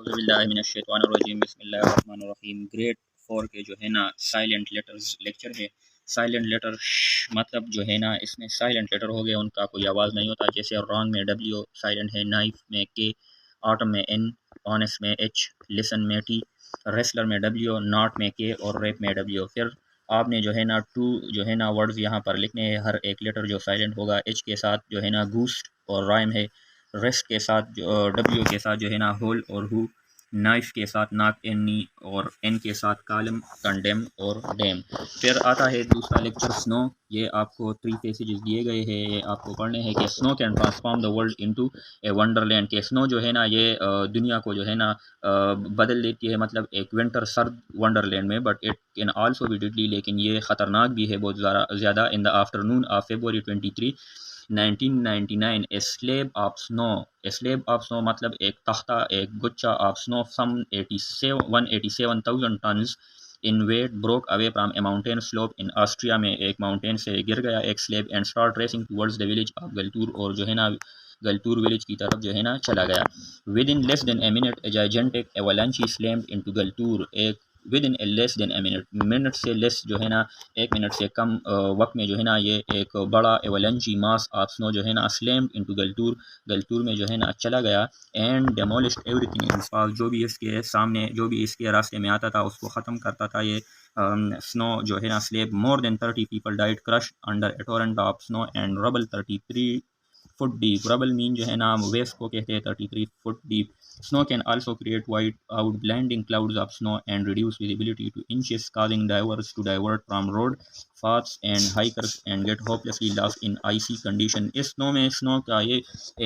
औज़ुबिल्लाहिमिनश्शैतानिर्रजीम बिस्मिल्लाहिर्रहमानिर्रहीम। ग्रेड 4 के जो है ना साइलेंट लेटर्स लेक्चर है। साइलेंट लेटर मतलब जो है ना इसमें साइलेंट लेटर हो गए, उनका कोई आवाज़ नहीं होता। जैसे रॉन्ग में डब्ल्यू साइलेंट है, नाइफ में के, ऑटम में एन, ऑनेस्ट में एच, लिसन में टी, रेसलर में डब्ल्यू, नॉट में के और रैप में डब्ल्यू। फिर आपने जो है ना टू जो है ना वर्ड्स यहाँ पर लिखने हैं। हर एक लेटर जो साइलेंट होगा एच के साथ जो है ना घूस्ट और राइम है, रेस्ट के साथ जो डब्ल्यू के साथ जो है ना होल और हु, नाइफ के साथ नाक एनी और एन के साथ कालम, कंडेम और डैम। फिर आता है दूसरा लेक्चर स्नो। ये आपको 3 पैसेजेस दिए गए हैं, ये आपको पढ़ने हैं कि snow can transform the world into A Wonderland. के स्नो जो है ना ये दुनिया को जो है ना बदल देती है, मतलब एक विंटर सर्द वंडरलैंड में। But it can also be deadly, लेकिन ये ख़तरनाक भी है बहुत ज़्यादा। In the afternoon of February 23 1999 a slab of snow. A slab of snow मतलब एक तख्ता, एक गुच्छा of snow some 187,000 tons in weight broke away from a mountain slope in Austria. में एक माउंटेन से गिर गया एक slab and start racing towards the village of Galtur, और जो है ना गलतूर विलेज की तरफ जो है ना चला गया। Within less than a minute a gigantic avalanche slammed into Galtur. एक within a less than a minute, minute से लेस जो है ना 1 मिनट से कम वक्त में जो है ना ये एक बड़ा एवलांची मास ऑफ स्नो जो है ना स्लैम्ड इनटू गलतूर, गलतूर में जो है ना चला गया। And demolished everything in its path, जो भी इसके सामने जो भी इसके रास्ते में आता था उसको ख़त्म करता था ये स्नो जो है ना slab. More than 30 people died crushed under a torrent of snow and rubble 33 foot deep. Rubble mean जो है ना वेव्स को कहते हैं 33 foot deep. Snow can also create white out blinding clouds of snow and reduce visibility to inches, causing divers to divert from road paths and hikers and get hopelessly lost in icy condition। इस snow में snow का ये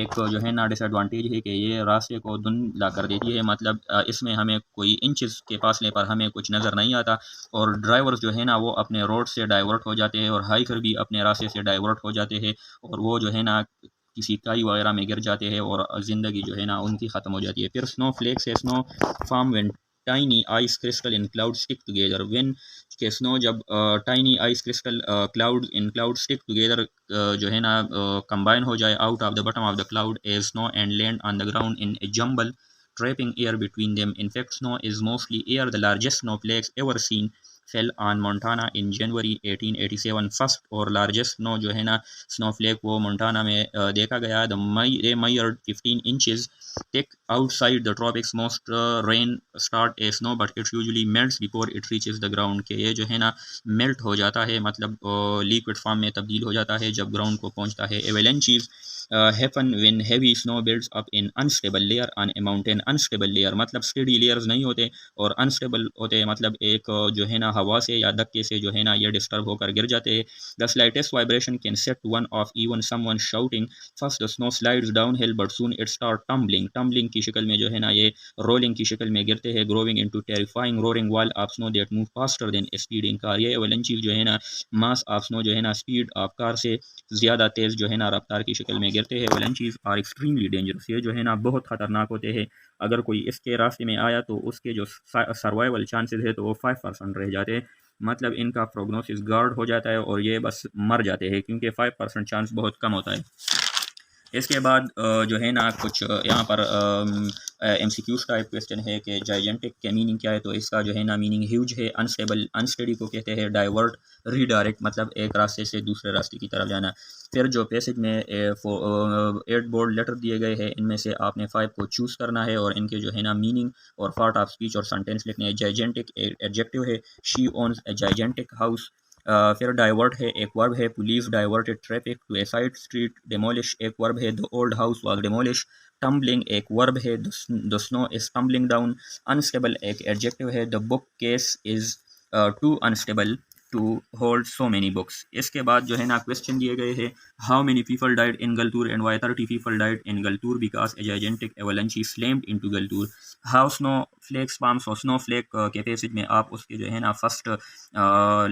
एक जो है ना disadvantage है कि ये रास्ते को धुंधला कर देती है, मतलब इसमें हमें कोई इंचेस के फासले पर हमें कुछ नज़र नहीं आता, और ड्राइवर्स जो है ना वो अपने रोड से डाइवर्ट हो जाते हैं और हाइकर भी अपने रास्ते से डाइवर्ट हो जाते हैं, और वो जो है ना किसी काई वगैरह में गिर जाते हैं और ज़िंदगी जो है ना उनकी ख़त्म हो जाती है। फिर स्नो फ्लेक्स है। Snow form when tiny ice crystal in cloud stick together. When के स्नो जब टाइनी आइस क्रिस्टल क्लाउड इन क्लाउड स्टिक टुगेदर जो है ना कंबाइन हो जाए out of the bottom of the cloud A snow and land on the ground in A jumble trapping air between them. In fact, snow is mostly air. The largest snowflakes ever seen fell on Montana in January 1887। First और largest snow जो है ना Snowflake वो Montana में देखा गया। they measured 15 inches thick outside the tropics। most rain start a snow but it usually melts before it reaches the ground। के ये जो है ना मेल्ट हो जाता है, मतलब लिक्विड फॉर्म में तब्दील हो जाता है जब ग्राउंड को पहुंचता है। एवेलेंचीज happen when heavy snow builds up in unstable layer on a mountain। unstable layer मतलब steady layers नहीं होते, और unstable होते हैं मतलब एक जो है ना हवा से या धक्के से जो है ना ये डिस्टर्ब होकर गिर जाते हैं। the slightest vibration can set one off even someone shouting। first the snow slides downhill but soon it start tumbling की शक्ल में जो है ना ये रोलिंग की शक्ल में गिरते हैं। growing into terrifying roaring wall of snow that move faster than a speeding car। ये avalanches जो है ना मास ऑफ स्नो जो है ना स्पीड ऑफ कार से ज़्यादा तेज़ जो है ना रफ्तार की शक्ल में गिरते हैं। Avalanches are extremely dangerous. ये जो है ना बहुत ख़तरनाक होते हैं। अगर कोई इसके रास्ते में आया तो उसके जो सर्वाइवल चांसेस है तो वो 5% रह जाते हैं, मतलब इनका प्रोग्नोसिस गार्ड हो जाता है और ये बस मर जाते हैं, क्योंकि 5% चांस बहुत कम होता है। इसके बाद जो है ना कुछ यहाँ पर MCQs का एक क्वेश्चन है कि जाइजेंटिक के मीनिंग क्या है। तो इसका जो है ना मीनिंग ह्यूज है, अनस्टेबल, अनस्टेडी को कहते हैं, डाइवर्ट, रीडायरेक्ट मतलब एक रास्ते से दूसरे रास्ते की तरफ जाना। फिर जो पैसेज में 8 बोर्ड लेटर दिए गए हैं, इनमें से आपने 5 को चूज़ करना है और इनके जो है ना मीनिंग और पार्ट ऑफ स्पीच और सेंटेंस लिखने हैं। जाइजेंटिक एडजेक्टिव है, she owns a gigantic house. फिर डाइवर्ट है, एक वर्ब है, police diverted traffic to a side street. Demolish एक वर्ब है, the old house was demolish. Tumbling एक वर्ब है, the snow is tumbling down. Unstable एक एडजेक्टिव है, the book case is too unstable to hold so many books. इसके बाद जो है ना क्वेश्चन दिए गए हैं, how many people died in Galtur and why 30 people died in Galtur because a gigantic avalanche slammed into Galtur. How snow flakes forms. और snow flake के पैसेज में आप उसके जो है ना फर्स्ट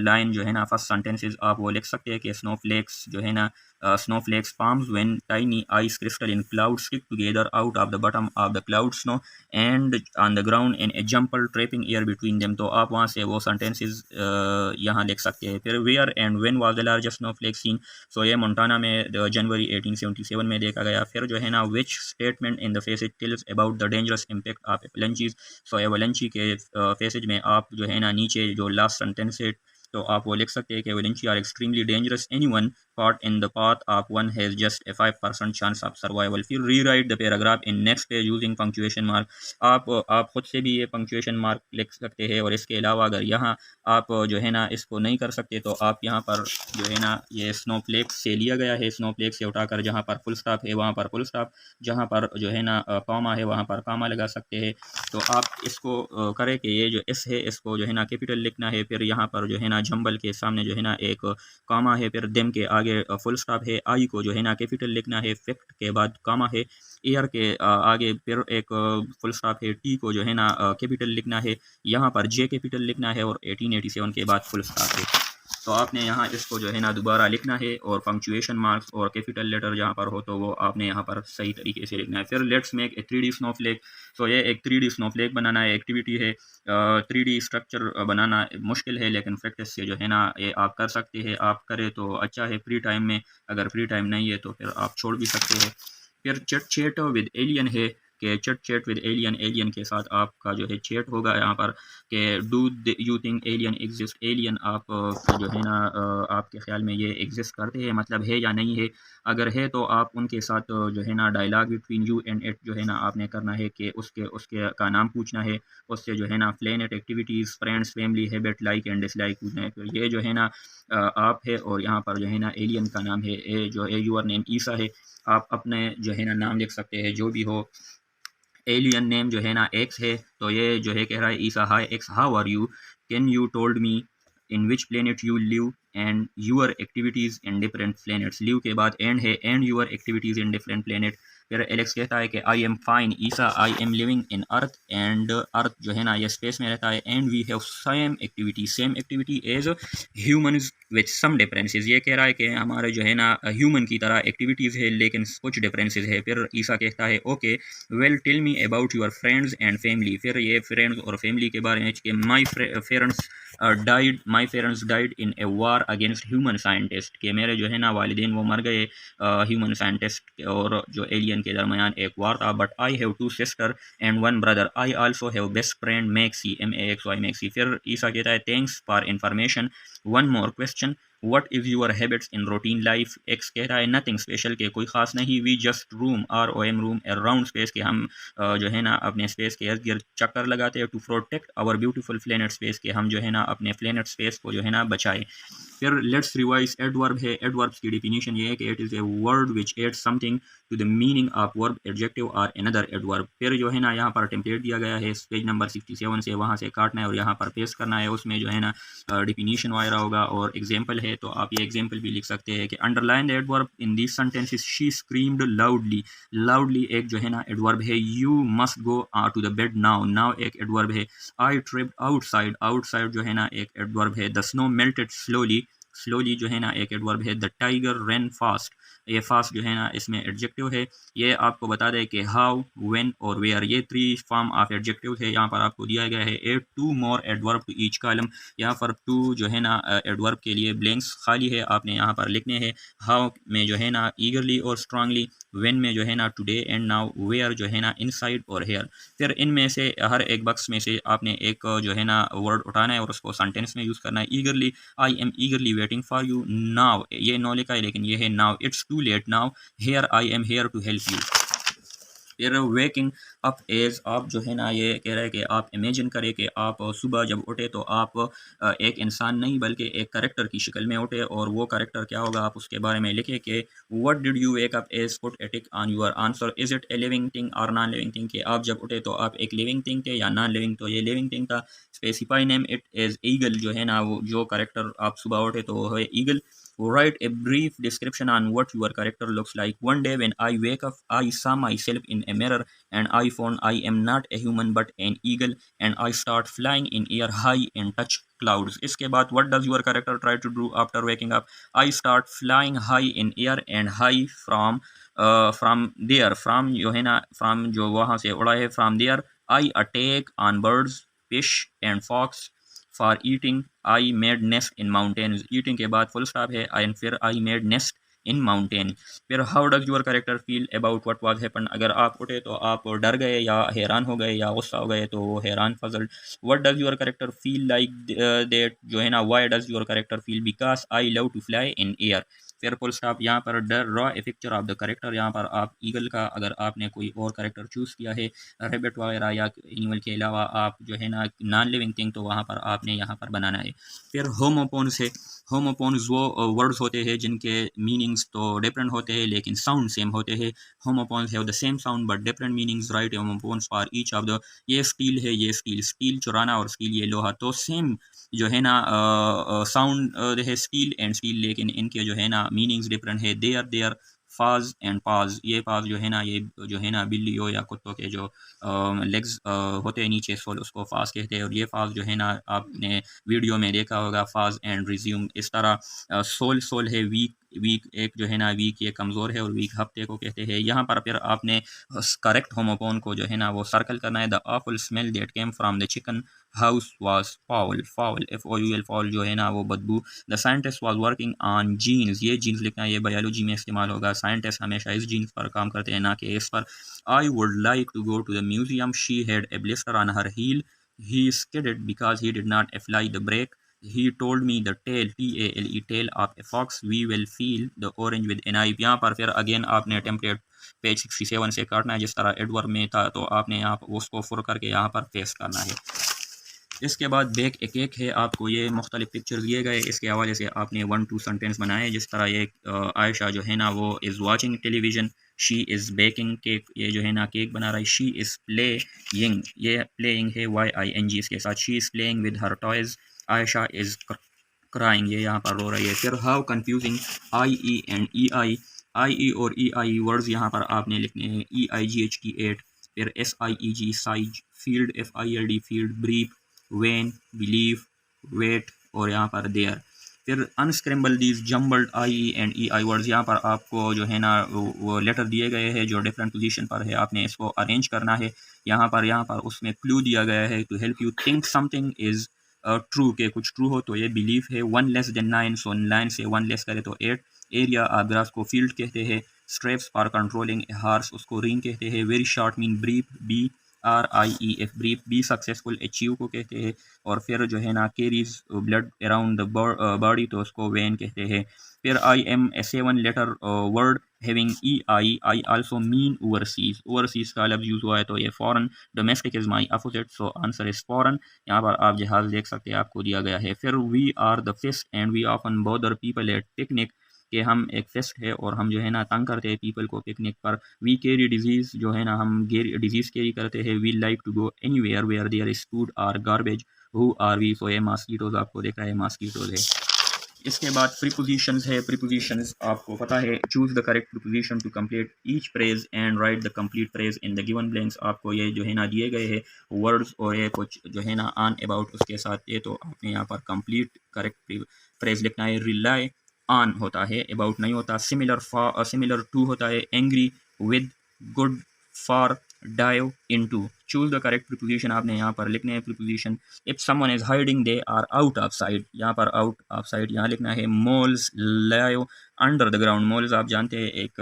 लाइन जो है ना फर्स्ट सेंटेंसेस आप वो लिख सकते हैं कि स्नो फ्लेक्स जो है ना snowflakes forms when tiny ice crystal in clouds stick together out of the bottom of the cloud snow and on the ground in a jumper trapping air between them। तो आप वहाँ से वो sentences यहाँ लिख सकते हैं। फिर where and when was the largest snowflake seen, सो ये मोन्टाना में जनवरी 1877 में देखा गया। फिर जो है ना which statement in the phases tells about the dangerous impact of avalanches, so avalanche के फेसेज में आप जो है ना नीचे जो लास्ट सेंटेंस है तो आप वो लिख सकते हैं कि avalanche are extremely dangerous, anyone caught in the path of one has just a 5% chance of survival। फिर rewrite the paragraph in next page using punctuation mark, आप खुद से भी ये पंक्चुएशन मार्क लिख सकते हैं। और इसके अलावा अगर यहाँ आप जो है ना इसको नहीं कर सकते तो आप यहाँ पर जो है ना ये स्नोफ्लेक्स से लिया गया है, स्नोफ्लेक्स से उठाकर जहाँ पर फुल स्टॉप है वहाँ पर फुल स्टॉप, जहाँ पर जो है ना कॉमा है वहाँ पर कॉमा लगा सकते हैं। तो आप इसको करें कि ये जो एस है इसको जो है ना कैपिटल लिखना है, फिर यहाँ पर जो है ना जंबल के सामने जो है ना एक कॉमा है, फिर देम के आगे फुल स्टॉप है, आई को जो है ना कैपिटल लिखना है, फैक्ट के बाद कॉमा है, ईयर के आगे फिर एक फुल स्टॉप है, टी को जो है ना कैपिटल लिखना है, यहाँ पर जे कैपिटल लिखना है और 1887 के बाद फुल स्टॉप है। तो आपने यहाँ इसको जो है ना दोबारा लिखना है और पंक्चुएशन मार्क्स और कैपिटल लेटर जहाँ पर हो तो वो आपने यहाँ पर सही तरीके से लिखना है। फिर let's make a 3D Snowflake, तो ये एक 3D स्नोफ्लेक बनाना है एक्टिविटी है। 3D स्ट्रक्चर बनाना मुश्किल है लेकिन प्रैक्टिस से जो है ना ये आप कर सकते हैं, आप करें तो अच्छा है फ्री टाइम में, अगर फ्री टाइम नहीं है तो फिर आप छोड़ भी सकते हैं। फिर चट चैट विद एलियन है कि चट चैट विद एलियन, एलियन के साथ आपका जो है चैट होगा यहाँ पर कि do you think alien exist, alien आप जो है ना आपके ख्याल में ये एग्जिस्ट करते हैं, मतलब है या नहीं है। अगर है तो आप उनके साथ जो है ना dialogue between you and it जो है ना आपने करना है कि उसके उसके का नाम पूछना है, उससे जो है ना planet activities friends family habit like and dislike पूछना है। फिर ये जो है ना आप है और यहाँ पर जो है ना एलियन का नाम है ए जो है यूर नेम ईसा है, आप अपने जो है ना नाम लिख सकते हैं जो भी हो। एलियन नेम जो है ना एक्स है तो ये जो है कह रहा है Isa hi X how are you, can you told me in which planet you live and your activities in different planets, live के बाद एंड है and your activities in different planet. फिर एलेक्स कहता है कि I am fine Isa I am living in earth, and earth जो है ना ये स्पेस में रहता है, and we have same activity as humans with some differences, ये कह रहा है कि हमारे जो है ना ह्यूमन की तरह एक्टिविटीज़ है लेकिन कुछ डिफरेंसेस है। फिर ईसा कहता है okay well tell me about your friends and family, फिर ये फ्रेंड्स और फैमिली के बारे में कि my parents died in a war against human scientist, कि मेरे जो है ना वालिदैन वो मर गए ह्यूमन साइंटिस्ट और जो एलियन के दरमियान एक वार था। But I have 2 sister and 1 brother, I also have best friend Maxy MAXY Maxy. फिर ईसा कहता है thanks for information, one more question what is your habits in routine life, X कह रहा है नथिंग स्पेशल के कोई ख़ास नहीं, we just roam ROM roam around space के हम जो है ना अपने स्पेस के इर्द गिर्द चक्कर लगाते हैं, to protect our beautiful planet space के हम जो है ना अपने प्लेनेट स्पेस को जो है ना बचाए। फिर लेट्स रिवाइज एडवर्ब है, एडवर्ब्स की डिफिनीशन ये है कि it is a word which adds something to the meaning of verb adjective और अनदर एडवर्ब। फिर जो है ना यहाँ पर टेम्पलेट दिया गया है पेज नंबर 67 से, वहाँ से काटना है और यहाँ पर पेस्ट करना है, उसमें जो है ना डिफिनीशन वगैरह होगा और एग्जाम्पल है तो आप ये एग्जाम्पल भी लिख सकते हैं कि underline the adverb in this sentences, she screamed loudly, loudly एक जो है ना एडवर्ब है, you must go to the bed now, now एक एडवर्ब है, आई ट्रिप्ड आउटसाइड, आउटसाइड जो है ना एक एडवर्ब है, the snow melted slowly, slowly जो है ना एक एडवर्ब है, द टाइगर रन फास्ट, ये फास्ट जो है ना इसमें एडजेक्टिव है। ये आपको बता दें कि हाउ व्हेन और वेयर ये 3 फॉर्म ऑफ एडजेक्टिव है, यहाँ पर आपको दिया गया है। Add 2 more adverb to each column, यहाँ पर 2 जो है ना एडवर्ब के लिए ब्लैंक्स खाली है, आपने यहाँ पर लिखने हैं। हाउ में जो है ना ईगरली और स्ट्रांगली, व्हेन में जो है ना टुडे एंड नाउ, वेयर जो है ना इनसाइड और हेयर। फिर इनमें से हर एक बक्स में से आपने एक जो है ना वर्ड उठाना है और उसको सेंटेंस में यूज़ करना है। Eagerly, I am eagerly waiting for you, now ये नो लिखा है लेकिन ये है now, it's too late now, here I am here to help you. फिर वेकिंग अप एज, आप जो है ना ये कह रहे हैं कि आप इमेजिन करें कि आप सुबह जब उठे तो आप एक इंसान नहीं बल्कि एक करेक्टर की शक्ल में उठे, और वो करेक्टर क्या होगा आप उसके बारे में लिखे कि what did you wake up as, put a tick on your answer, is it a living thing और नॉन लिविंग थिंग, कि आप जब उठे तो आप एक लिविंग थिंग थे या नॉन लिविंग, तो ये लिविंग थिंग था। Specify name it as eagle, जो है ना वो जो करेक्टर आप सुबह उठे तो वो है eagle. Write a brief description on what your character looks like. One day when I wake up, I saw myself in a mirror and I found I am not a human but an eagle, and I start flying in air high and touch clouds. इसके बाद what does your character try to do after waking up? I start flying high in air and high from there, from जो है ना from जो वहाँ से उड़ा है, from there I attack on birds, fish and fox for eating. I made nest in mountains. Eating के बाद full stop है and फिर I made nest in mountain. फिर how does your character feel about what was happened? अगर आप उठे तो आप डर गए या हैरान हो गए या गुस्सा हो गए तो वो हैरान फजल. What does your character feel like that जो है ना why does your character feel? Because I love to fly in air. फिर फुल स्टॉप. यहाँ पर draw a picture of the character. यहाँ पर आप ईगल का अगर आपने कोई और करेक्टर चूज़ किया है, रेबिट वगैरह या एनिमल के अलावा आप जो है ना नॉन लिविंग थिंग, तो वहाँ पर आपने यहाँ पर बनाना है. फिर होमोपोन्स है. होमोपोन्स वो वर्ड्स होते हैं जिनके मीनिंग्स तो डिफरेंट होते हैं लेकिन साउंड सेम होते हैं. Homophones have the same sound but different meanings. Right homophones for each of the. ये स्टील है, ये स्टील. स्टील चुराना और स्टील ये लोहा, तो सेम जो है ना साउंड है स्टील एंड स्टील, लेकिन इनके जो है ना मीनिंग्स डिफरेंट है. देयर फाज एंड पाज. ये पाज जो है ना ये जो है ना बिल्लियों या कुत्तों के जो लेग्स होते हैं नीचे, सोल, उसको फाज कहते हैं. और ये फाज जो है ना आपने वीडियो में देखा होगा, फाज एंड रिज्यूम. इस तरह सोल सोल है वीक. वीक एक जो है ना वीक ये कमज़ोर है और वीक हफ्ते को कहते हैं. यहाँ पर फिर आपने करेक्ट होमोपोन को जो है ना वो सर्कल करना है. The awful smell that came from the chicken house was foul. Foul FOUL foul जो है ना वो बदबू. The scientist was working on jeans. ये जीन्स लिखना है, ये बायोलॉजी में इस्तेमाल होगा. साइंटिस्ट हमेशा इस जीन्स पर काम करते हैं ना कि इस पर. I would like to go to the museum. She had a blister on her heel. He skidded because he did not apply the brake. He told me the tail, TALE, tail of a fox. We will feel the orange with a knife. यहाँ पर फिर again आपने template page 67 से काटना है जिस तरह adverb में था, तो आपने यहाँ उसको फुर करके यहाँ पर पेस्ट करना है. इसके बाद बेक ए केक है. आपको ये मुख्तलिफ पिक्चर दिए गए, इसके हवाले से आपने 1-2 सेंटेंस बनाए. जिस तरह ये आयशा जो है ना वो is watching television. She is baking cake. ये जो है ना केक बना रहा है. She is playing. ये प्लेइंग है YING इसके साथ. She is playing with her toys. Ayesha is crying. ये यहाँ पर रो रही है. फिर how confusing. IE and EI. IE और EI वर्ड्स यहाँ पर आपने लिखने हैं. EIGH की 8. फिर SIEG seize. Field FILD field. Brief, vein, believe, weight और यहाँ पर देयर. फिर unscramble these jumbled IE and EI words. यहाँ पर आपको जो है ना वो लेटर दिए गए हैं जो डिफरेंट पोजीशन पर है, आपने इसको अरेंज करना है. यहाँ पर उसमें क्लू दिया गया है to help you think something is true, के कुछ ट्रू हो तो ये बिलीव है. 1 लेस देन 9, सो 9 से 1 लेस करे तो 8. एरिया ऑफ ग्रास को फील्ड कहते हैं. Straps for controlling a horse, उसको रिंग कहते हैं. Very short mean brief, BRIEF brief. Be successful achieve को कहते हैं. और फिर जो है ना carries blood around the body, तो उसको वेन कहते हैं. फिर I am a 7 letter word having EI. I also mean overseas. Overseas का लफ्ज़ यूज़ हुआ है तो ये foreign. Domestic is my opposite, so answer is foreign. यहाँ पर आप जहाज़ देख सकते हैं, आपको दिया गया है. फिर we are the pests and we often bother people at picnic, कि हम एक फेस्ट है और हम जो है ना तंग करते हैं पीपल को पिकनिक पर. वी कैरी डिजीज़, जो है ना हम डिजीज़ कैरी करते हैं. We like to go anywhere there is food और garbage. Who are we, so ये मॉस्किटोज़ आपको दिख रहा है, मॉस्किटोज़ है. इसके बाद प्रीपोजिशंस है. प्रीपोजिशंस आपको पता है. Choose the correct preposition to complete each phrase and write the complete phrase in the given blanks. आपको ये जो है ना दिए गए हैं वर्ड्स और ये कुछ जो है ना ऑन अबाउट उसके साथ ये, तो आपने यहाँ पर कंप्लीट करेक्ट फ्रेज लिखना है. रिलाई ऑन होता है, अबाउट नहीं होता. सिमिलर टू होता है. Angry with, good for, dive into. Choose the correct preposition आपने यहाँ पर लिखने हैं preposition. If someone is hiding they are out of sight. यहाँ पर आउट ऑफ साइट यहाँ लिखना है. Moles live under the ground. Moles आप जानते हैं एक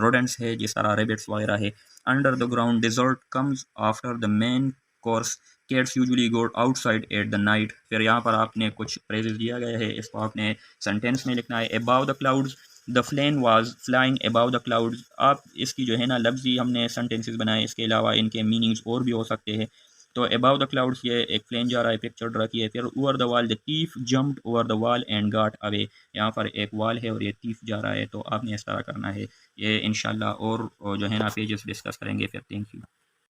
रोडेंट्स है जिस तरह रेबिट्स वगैरह है. Under the ground. Dessert comes after the main course. Cats usually go outside at the night. फिर यहाँ पर आपने कुछ फ्रेजेस दिया गया है, इसको आपने सेंटेंस में लिखना है. Above the clouds. The plane was flying above the clouds. आप इसकी जो है ना लफ्जी हमने सेंटेंसेस बनाए, इसके अलावा इनके मीनिंग्स और भी हो सकते हैं. तो अबाव द क्लाउड्स ये एक प्लेन जा रहा है, पिक्चर ड्रा की है. फिर over the wall. The thief jumped over the wall and got away. यहाँ पर एक वॉल है और ये थीफ जा रहा है, तो आपने इस तरह करना है. ये इंशाल्लाह और जो है ना पेजेस डिस्कस करेंगे. फिर थैंक यू.